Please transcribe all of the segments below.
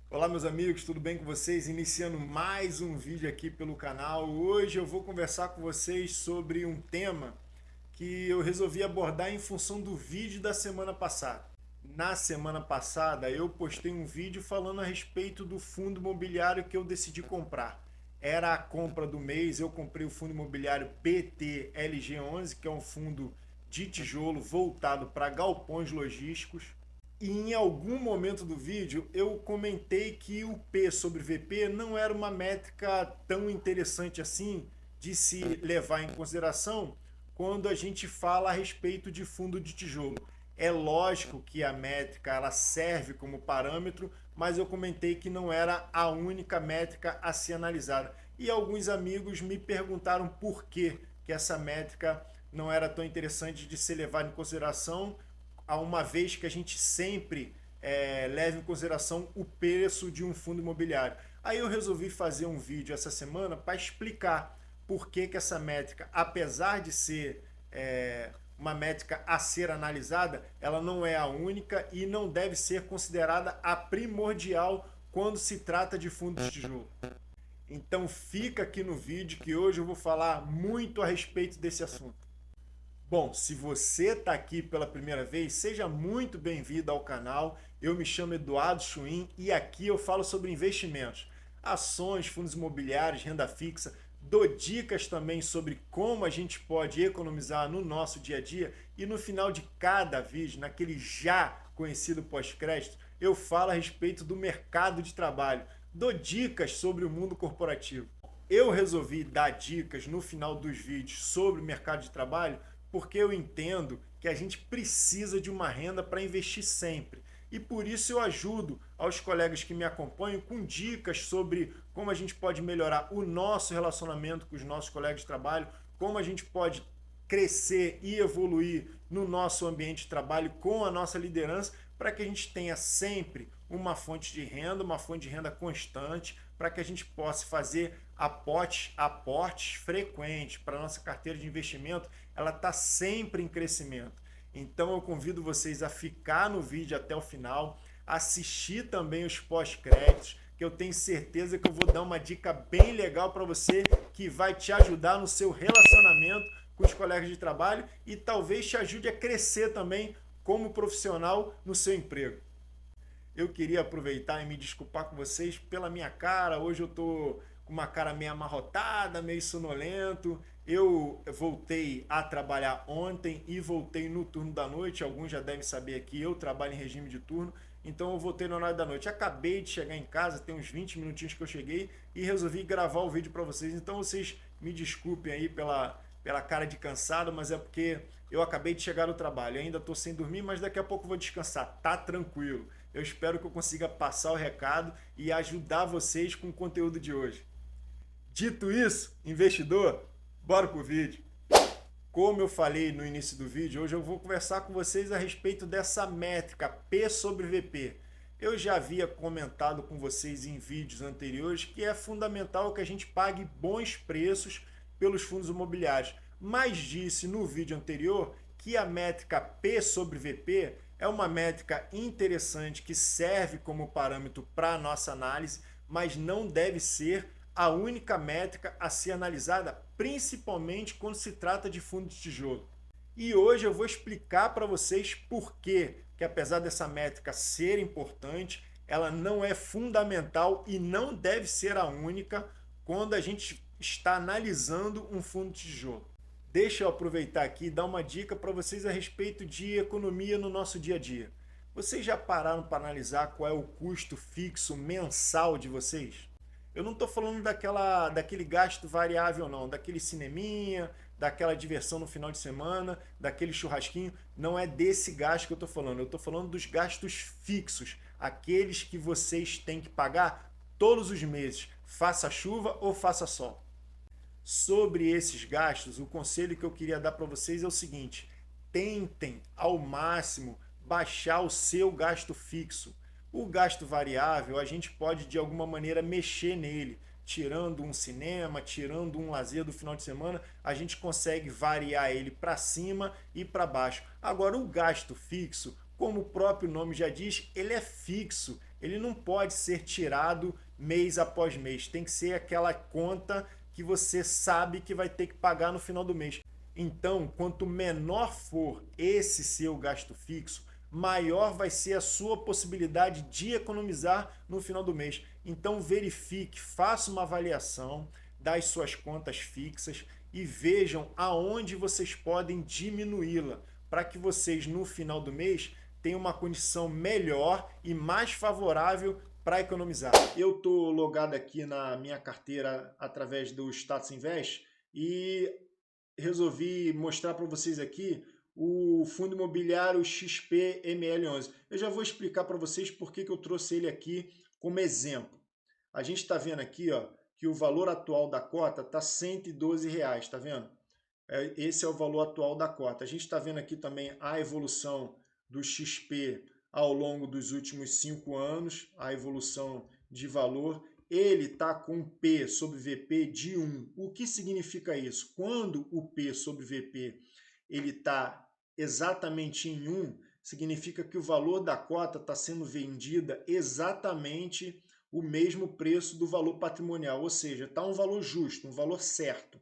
Olá, meus amigos, tudo bem com vocês? Iniciando mais um vídeo aqui pelo canal. Hoje eu vou conversar com vocês sobre um tema que eu resolvi abordar em função do vídeo da semana passada. Na semana passada eu postei um vídeo falando a respeito do fundo imobiliário que eu decidi comprar. Era a compra do mês, eu comprei o fundo imobiliário BTLG11, que é um fundo de tijolo voltado para galpões logísticos. E em algum momento do vídeo eu comentei que o P sobre VP não era uma métrica tão interessante assim de se levar em consideração quando a gente fala a respeito de fundo de tijolo. É lógico que a métrica ela serve como parâmetro, mas eu comentei que não era a única métrica a ser analisada. E alguns amigos me perguntaram por que essa métrica não era tão interessante de ser levada em consideração, a uma vez que a gente sempre leva em consideração o preço de um fundo imobiliário. Aí eu resolvi fazer um vídeo essa semana para explicar por que essa métrica, apesar de ser uma métrica a ser analisada, ela não é a única e não deve ser considerada a primordial quando se trata de fundos de tijolo. Então fica aqui no vídeo que hoje eu vou falar muito a respeito desse assunto. Bom, se você está aqui pela primeira vez, seja muito bem-vindo ao canal. Eu me chamo Eduardo Chuin e aqui eu falo sobre investimentos, ações, fundos imobiliários, renda fixa. Dou dicas também sobre como a gente pode economizar no nosso dia a dia e no final de cada vídeo, naquele já conhecido pós-crédito, eu falo a respeito do mercado de trabalho. Dou dicas sobre o mundo corporativo. Eu resolvi dar dicas no final dos vídeos sobre o mercado de trabalho porque eu entendo que a gente precisa de uma renda para investir sempre. E por isso eu ajudo aos colegas que me acompanham com dicas sobre como a gente pode melhorar o nosso relacionamento com os nossos colegas de trabalho, como a gente pode crescer e evoluir no nosso ambiente de trabalho com a nossa liderança, para que a gente tenha sempre uma fonte de renda, uma fonte de renda constante, para que a gente possa fazer aportes frequentes para a nossa carteira de investimento, ela está sempre em crescimento. Então eu convido vocês a ficar no vídeo até o final, assistir também os pós-créditos, que eu tenho certeza que eu vou dar uma dica bem legal para você que vai te ajudar no seu relacionamento com os colegas de trabalho e talvez te ajude a crescer também como profissional no seu emprego. Eu queria aproveitar e me desculpar com vocês pela minha cara. Hoje eu tô com uma cara meio amarrotada, meio sonolento. Eu voltei a trabalhar ontem e voltei no turno da noite. Alguns já devem saber que eu trabalho em regime de turno, então eu voltei no horário da noite. Acabei de chegar em casa, tem uns 20 minutinhos que eu cheguei e resolvi gravar o vídeo para vocês. Então vocês me desculpem aí pela cara de cansado, mas é porque eu acabei de chegar no trabalho. Eu ainda estou sem dormir, mas daqui a pouco eu vou descansar. Tá tranquilo. Eu espero que eu consiga passar o recado e ajudar vocês com o conteúdo de hoje. Dito isso, investidor, bora pro vídeo. Como eu falei no início do vídeo, hoje eu vou conversar com vocês a respeito dessa métrica P sobre VP. Eu já havia comentado com vocês em vídeos anteriores que é fundamental que a gente pague bons preços pelos fundos imobiliários, mas disse no vídeo anterior que a métrica P sobre VP é uma métrica interessante que serve como parâmetro para a nossa análise, mas não deve ser a única métrica a ser analisada, principalmente quando se trata de fundo de tijolo. E hoje eu vou explicar para vocês por que apesar dessa métrica ser importante, ela não é fundamental e não deve ser a única quando a gente está analisando um fundo de tijolo. Deixa eu aproveitar aqui e dar uma dica para vocês a respeito de economia no nosso dia a dia. Vocês já pararam para analisar qual é o custo fixo mensal de vocês? Eu não estou falando daquele gasto variável não, daquele cineminha, daquela diversão no final de semana, daquele churrasquinho. Não é desse gasto que eu estou falando. Eu estou falando dos gastos fixos, aqueles que vocês têm que pagar todos os meses, faça chuva ou faça sol. Sobre esses gastos, o conselho que eu queria dar para vocês é o seguinte: tentem ao máximo baixar o seu gasto fixo. O gasto variável, a gente pode de alguma maneira mexer nele, tirando um cinema, tirando um lazer do final de semana, a gente consegue variar ele para cima e para baixo. Agora, o gasto fixo, como o próprio nome já diz, ele é fixo. ele não pode ser tirado mês após mês. Tem que ser aquela conta que você sabe que vai ter que pagar no final do mês. Então, quanto menor for esse seu gasto fixo, maior vai ser a sua possibilidade de economizar no final do mês. Então, verifique, faça uma avaliação das suas contas fixas e vejam aonde vocês podem diminuí-la, para que vocês no final do mês tenham uma condição melhor e mais favorável para economizar. Eu estou logado aqui na minha carteira através do Status Invest e resolvi mostrar para vocês aqui o fundo imobiliário XPML11. Eu já vou explicar para vocês por que eu trouxe ele aqui como exemplo. A gente está vendo aqui, ó, que o valor atual da cota está R$ 112, está vendo? Esse é o valor atual da cota. A gente está vendo aqui também a evolução do XP ao longo dos últimos 5 anos, a evolução de valor. Ele está com P sobre VP de 1. O que significa isso? Quando o P sobre VP ele está exatamente em 1, significa que o valor da cota está sendo vendida exatamente o mesmo preço do valor patrimonial, ou seja, está um valor justo, um valor certo.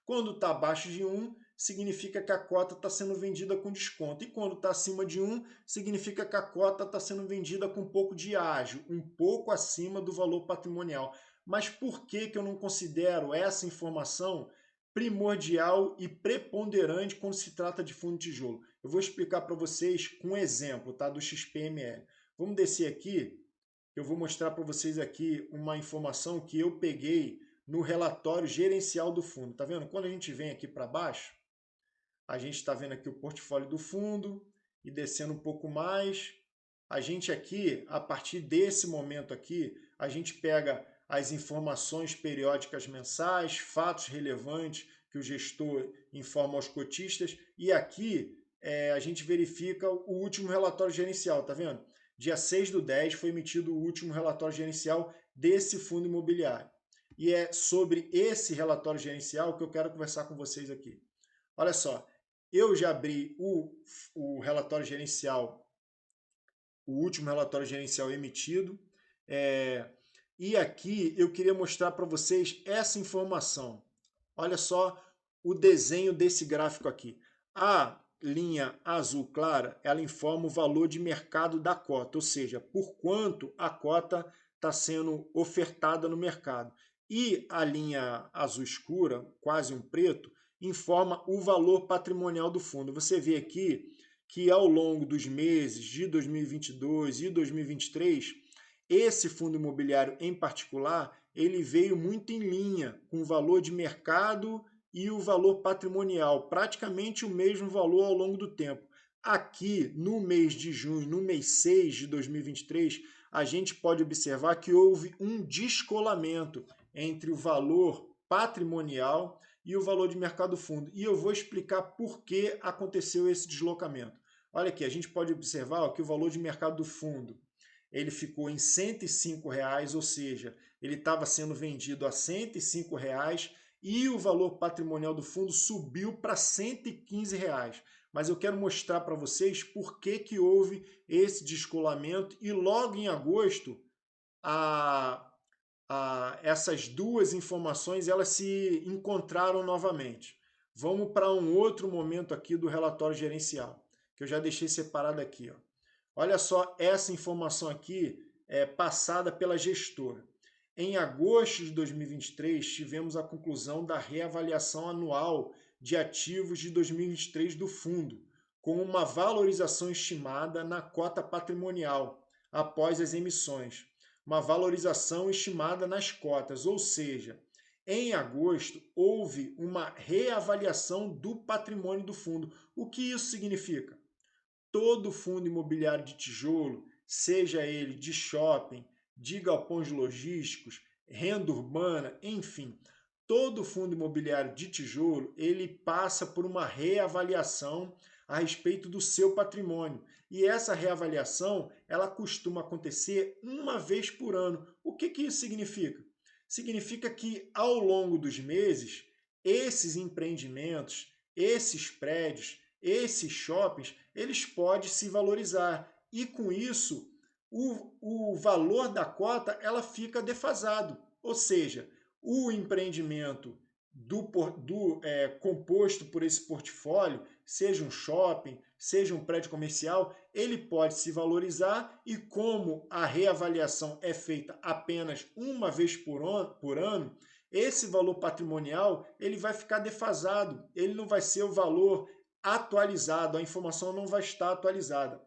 Quando está abaixo de 1, significa que a cota está sendo vendida com desconto. E quando está acima de 1, significa que a cota está sendo vendida com um pouco de ágio, um pouco acima do valor patrimonial. Mas por que eu não considero essa informação primordial e preponderante quando se trata de fundo de tijolo? Eu vou explicar para vocês com um exemplo, tá, do XPML. Vamos descer aqui, eu vou mostrar para vocês aqui uma informação que eu peguei no relatório gerencial do fundo. Tá vendo? Quando a gente vem aqui para baixo, a gente está vendo aqui o portfólio do fundo e descendo um pouco mais. A gente aqui, a partir desse momento aqui, a gente pega as informações periódicas mensais, fatos relevantes que o gestor informa aos cotistas e aqui a gente verifica o último relatório gerencial, tá vendo? Dia 6/10 foi emitido o último relatório gerencial desse fundo imobiliário. E é sobre esse relatório gerencial que eu quero conversar com vocês aqui. Olha só, eu já abri o relatório gerencial, o último relatório gerencial emitido, e aqui eu queria mostrar para vocês essa informação. Olha só o desenho desse gráfico aqui. A linha azul clara, ela informa o valor de mercado da cota, ou seja, por quanto a cota está sendo ofertada no mercado. E a linha azul escura, quase um preto, informa o valor patrimonial do fundo. Você vê aqui que ao longo dos meses de 2022 e 2023, esse fundo imobiliário em particular, ele veio muito em linha com o valor de mercado e o valor patrimonial, praticamente o mesmo valor ao longo do tempo. Aqui, no mês de junho, no mês 6 de 2023, a gente pode observar que houve um descolamento entre o valor patrimonial e o valor de mercado do fundo. E eu vou explicar por que aconteceu esse deslocamento. Olha aqui, a gente pode observar que o valor de mercado do fundo ele ficou em R$ 105, ou seja, ele estava sendo vendido a R$ 105 e o valor patrimonial do fundo subiu para R$ 115. Mas eu quero mostrar para vocês por que houve esse descolamento e logo em agosto essas duas informações elas se encontraram novamente. Vamos para um outro momento aqui do relatório gerencial, que eu já deixei separado aqui. Ó. Olha só essa informação aqui passada pela gestora. Em agosto de 2023, tivemos a conclusão da reavaliação anual de ativos de 2023 do fundo, com uma valorização estimada na cota patrimonial após as emissões. Uma valorização estimada nas cotas, ou seja, em agosto houve uma reavaliação do patrimônio do fundo. O que isso significa? Todo fundo imobiliário de tijolo, seja ele de shopping, de galpões logísticos, renda urbana, enfim, todo fundo imobiliário de tijolo, ele passa por uma reavaliação a respeito do seu patrimônio. E essa reavaliação, ela costuma acontecer uma vez por ano. O que isso significa? Significa que ao longo dos meses, esses empreendimentos, esses prédios, esses shoppings, eles podem se valorizar. E com isso, o valor da cota ela fica defasado. Ou seja, o empreendimento composto por esse portfólio, seja um shopping, seja um prédio comercial, ele pode se valorizar e como a reavaliação é feita apenas uma vez por ano, esse valor patrimonial ele vai ficar defasado, ele não vai ser o valor atualizado, a informação não vai estar atualizada.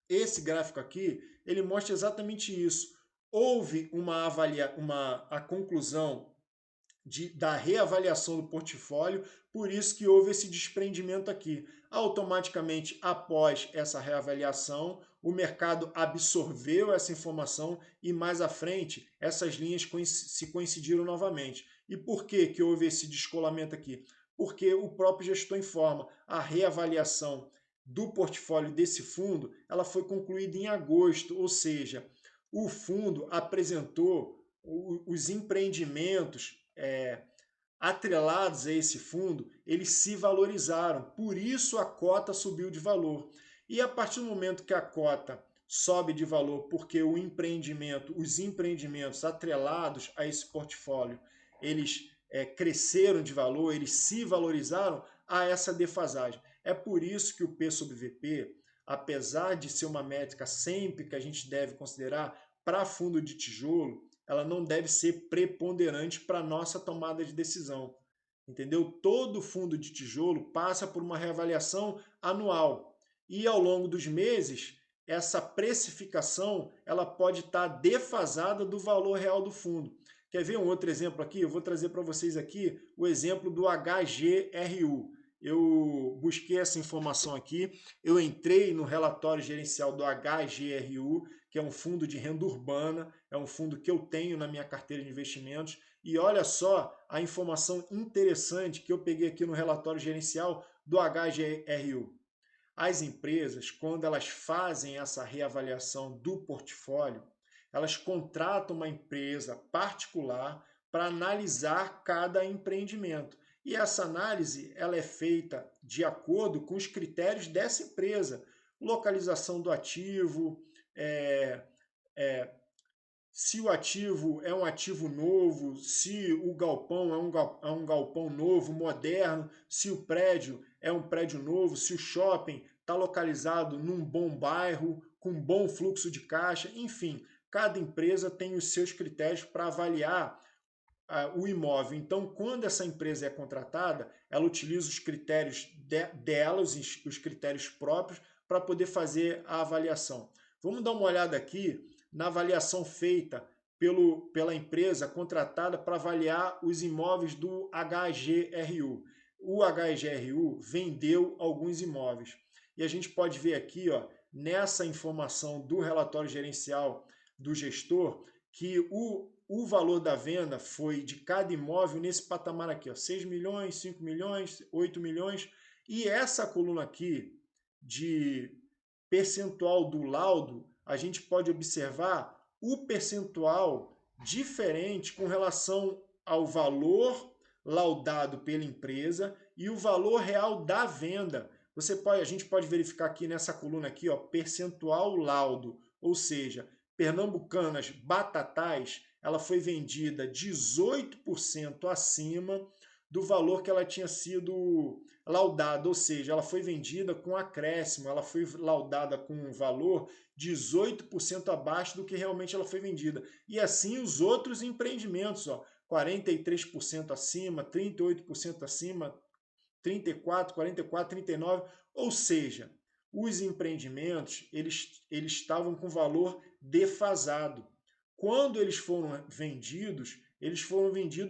Esse gráfico aqui, ele mostra exatamente isso. Houve a conclusão da reavaliação do portfólio, por isso que houve esse desprendimento aqui. Automaticamente, após essa reavaliação, o mercado absorveu essa informação e mais à frente, essas linhas se coincidiram novamente. E por que houve esse descolamento aqui? Porque o próprio gestor informa a reavaliação do portfólio desse fundo, ela foi concluída em agosto, ou seja, o fundo apresentou os empreendimentos atrelados a esse fundo, eles se valorizaram, por isso a cota subiu de valor. E a partir do momento que a cota sobe de valor, porque os empreendimentos atrelados a esse portfólio, eles cresceram de valor, eles se valorizaram, há essa defasagem. É por isso que o P sobre VP, apesar de ser uma métrica sempre que a gente deve considerar para fundo de tijolo, ela não deve ser preponderante para a nossa tomada de decisão. Entendeu? Todo fundo de tijolo passa por uma reavaliação anual. E ao longo dos meses, essa precificação ela pode estar defasada do valor real do fundo. Quer ver um outro exemplo aqui? Eu vou trazer para vocês aqui o exemplo do HGRU. Eu busquei essa informação aqui, eu entrei no relatório gerencial do HGRU, que é um fundo de renda urbana, é um fundo que eu tenho na minha carteira de investimentos, e olha só a informação interessante que eu peguei aqui no relatório gerencial do HGRU. As empresas, quando elas fazem essa reavaliação do portfólio, elas contratam uma empresa particular para analisar cada empreendimento. E essa análise ela é feita de acordo com os critérios dessa empresa. Localização do ativo, se o ativo é um ativo novo, se o galpão é um galpão novo, moderno, se o prédio é um prédio novo, se o shopping está localizado num bom bairro, com bom fluxo de caixa, enfim, cada empresa tem os seus critérios para avaliar o imóvel. Então, quando essa empresa é contratada, ela utiliza os critérios dela, os critérios próprios, para poder fazer a avaliação. Vamos dar uma olhada aqui na avaliação feita pela empresa contratada para avaliar os imóveis do HGRU. O HGRU vendeu alguns imóveis. E a gente pode ver aqui, nessa informação do relatório gerencial do gestor, que o valor da venda foi de cada imóvel nesse patamar aqui, 6 milhões, 5 milhões, 8 milhões. E essa coluna aqui de percentual do laudo, a gente pode observar o percentual diferente com relação ao valor laudado pela empresa e o valor real da venda. A gente pode verificar aqui nessa coluna aqui, percentual laudo, ou seja, Pernambucanas Batatais, ela foi vendida 18% acima do valor que ela tinha sido laudada, ou seja, ela foi vendida com acréscimo, ela foi laudada com um valor 18% abaixo do que realmente ela foi vendida. E assim os outros empreendimentos, 43% acima, 38% acima, 34%, 44%, 39%, ou seja, os empreendimentos eles estavam com valor defasado. Quando eles foram vendidos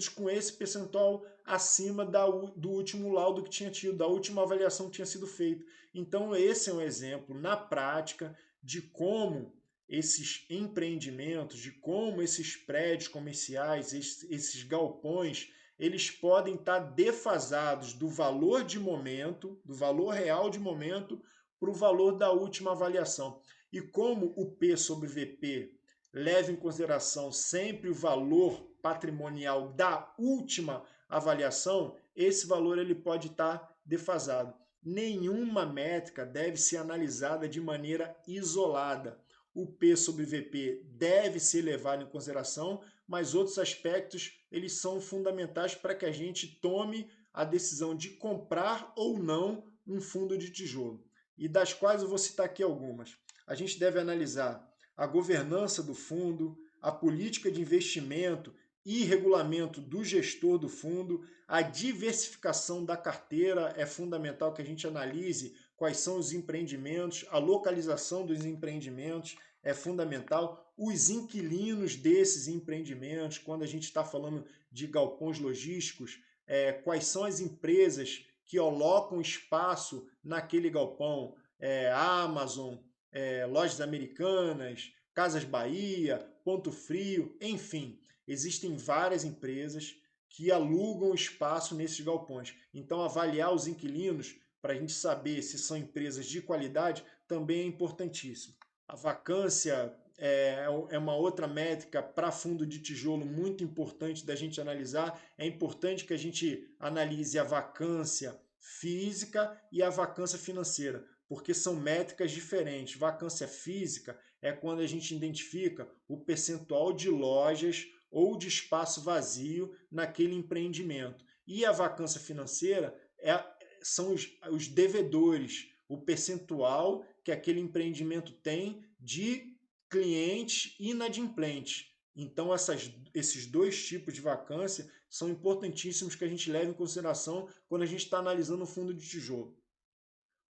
com esse percentual acima do último laudo que tinha tido, da última avaliação que tinha sido feita. Então, esse é um exemplo na prática de como esses empreendimentos, de como esses prédios comerciais, esses galpões, eles podem estar defasados do valor de momento, do valor real de momento, para o valor da última avaliação. E como o P sobre VP leva em consideração sempre o valor patrimonial da última avaliação, esse valor ele pode estar defasado. Nenhuma métrica deve ser analisada de maneira isolada. o P sobre VP deve ser levado em consideração, mas outros aspectos eles são fundamentais para que a gente tome a decisão de comprar ou não um fundo de tijolo, e das quais eu vou citar aqui algumas. A gente deve analisar a governança do fundo, a política de investimento e regulamento do gestor do fundo, a diversificação da carteira, é fundamental que a gente analise quais são os empreendimentos, a localização dos empreendimentos é fundamental, os inquilinos desses empreendimentos, quando a gente está falando de galpões logísticos, quais são as empresas que alocam espaço naquele galpão, Amazon, Lojas Americanas, Casas Bahia, Ponto Frio, enfim, existem várias empresas que alugam espaço nesses galpões. Então, avaliar os inquilinos para a gente saber se são empresas de qualidade também é importantíssimo. A vacância é uma outra métrica para fundo de tijolo muito importante da gente analisar. É importante que a gente analise a vacância física e a vacância financeira, porque são métricas diferentes. Vacância física é quando a gente identifica o percentual de lojas ou de espaço vazio naquele empreendimento. E a vacância financeira são os devedores, o percentual que aquele empreendimento tem de clientes inadimplentes. Então, esses dois tipos de vacância são importantíssimos que a gente leve em consideração quando a gente está analisando o fundo de tijolo.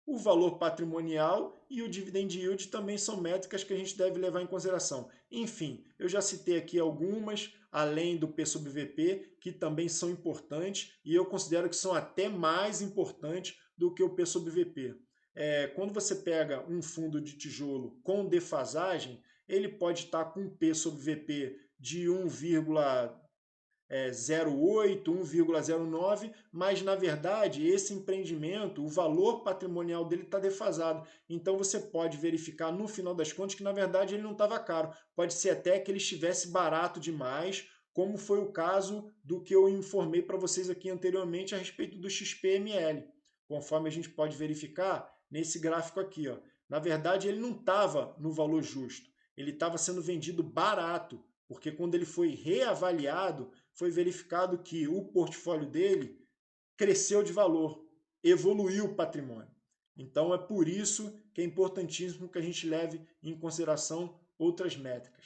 O valor patrimonial e o dividend yield também são métricas que a gente deve levar em consideração. Enfim, eu já citei aqui algumas, além do P sobre VP, que também são importantes e eu considero que são até mais importantes do que o P sobre VP. Quando você pega um fundo de tijolo com defasagem, ele pode estar com P sobre VP de 1,08, 1,09, mas na verdade esse empreendimento, o valor patrimonial dele está defasado. Então você pode verificar no final das contas que na verdade ele não estava caro. Pode ser até que ele estivesse barato demais, como foi o caso do que eu informei para vocês aqui anteriormente a respeito do XPML. Conforme a gente pode verificar nesse gráfico aqui, ó. Na verdade ele não estava no valor justo, ele estava sendo vendido barato, porque quando ele foi reavaliado, foi verificado que o portfólio dele cresceu de valor, evoluiu o patrimônio. Então é por isso que é importantíssimo que a gente leve em consideração outras métricas.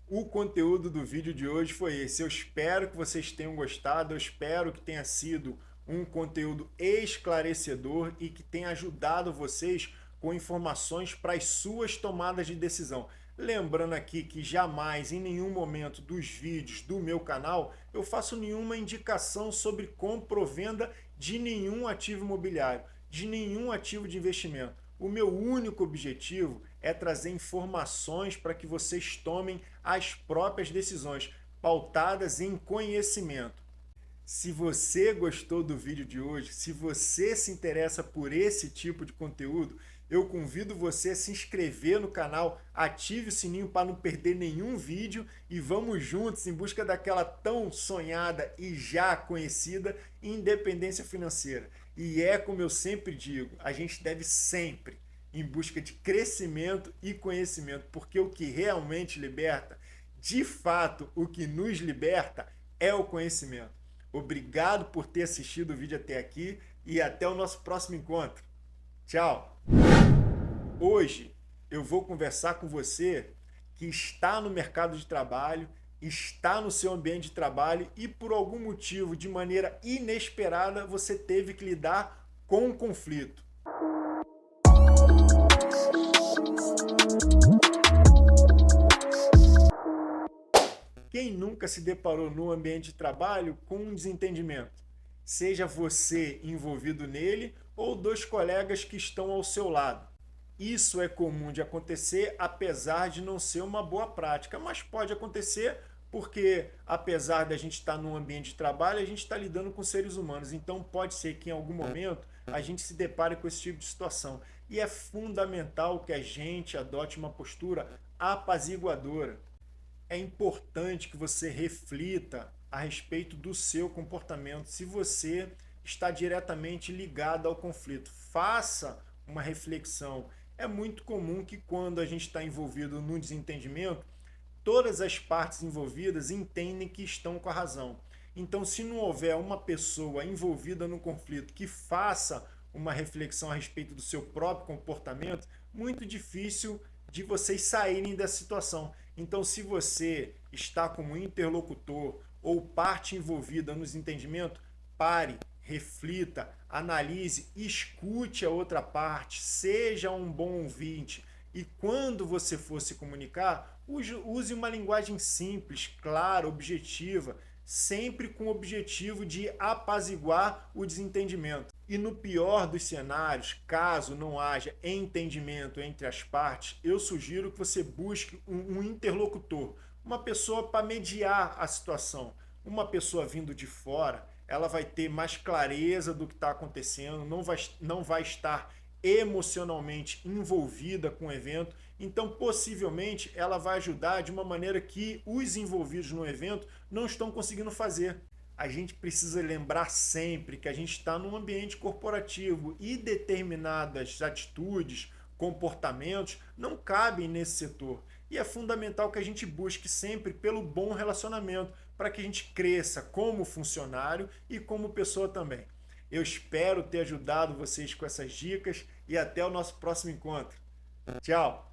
O conteúdo do vídeo de hoje foi esse. Eu espero que vocês tenham gostado, eu espero que tenha sido um conteúdo esclarecedor e que tenha ajudado vocês com informações para as suas tomadas de decisão. Lembrando aqui que jamais, em nenhum momento dos vídeos do meu canal, eu faço nenhuma indicação sobre compra ou venda de nenhum ativo imobiliário, de nenhum ativo de investimento. O meu único objetivo é trazer informações para que vocês tomem as próprias decisões, pautadas em conhecimento. Se você gostou do vídeo de hoje, se você se interessa por esse tipo de conteúdo, eu convido você a se inscrever no canal, ative o sininho para não perder nenhum vídeo e vamos juntos em busca daquela tão sonhada e já conhecida independência financeira. E como eu sempre digo, a gente deve sempre em busca de crescimento e conhecimento, porque o que realmente liberta, de fato, o que nos liberta é o conhecimento. Obrigado por ter assistido o vídeo até aqui e até o nosso próximo encontro. Tchau! Hoje eu vou conversar com você que está no mercado de trabalho, está no seu ambiente de trabalho e por algum motivo, de maneira inesperada, você teve que lidar com um conflito. Quem nunca se deparou no ambiente de trabalho com um desentendimento? Seja você envolvido nele ou dois colegas que estão ao seu lado. Isso é comum de acontecer, apesar de não ser uma boa prática, mas pode acontecer porque, apesar de a gente estar num ambiente de trabalho, a gente está lidando com seres humanos. Então pode ser que em algum momento a gente se depare com esse tipo de situação. E é fundamental que a gente adote uma postura apaziguadora. É importante que você reflita a respeito do seu comportamento, se você está diretamente ligado ao conflito. Faça uma reflexão é muito comum que quando a gente está envolvido no desentendimento, todas as partes envolvidas entendem que estão com a razão. Então, se não houver uma pessoa envolvida no conflito que faça uma reflexão a respeito do seu próprio comportamento, muito difícil de vocês saírem dessa situação. Então, se você está como interlocutor ou parte envolvida no desentendimento, pare, reflita, analise, escute a outra parte, seja um bom ouvinte. E quando você for se comunicar, use uma linguagem simples, clara, objetiva, sempre com o objetivo de apaziguar o desentendimento. E no pior dos cenários, caso não haja entendimento entre as partes, eu sugiro que você busque um interlocutor, uma pessoa para mediar a situação. Uma pessoa vindo de fora, ela vai ter mais clareza do que está acontecendo, não vai estar emocionalmente envolvida com o evento, então possivelmente ela vai ajudar de uma maneira que os envolvidos no evento não estão conseguindo fazer. A gente precisa lembrar sempre que a gente está num ambiente corporativo e determinadas atitudes, comportamentos não cabem nesse setor. E é fundamental que a gente busque sempre pelo bom relacionamento para que a gente cresça como funcionário e como pessoa também. Eu espero ter ajudado vocês com essas dicas e até o nosso próximo encontro. Tchau!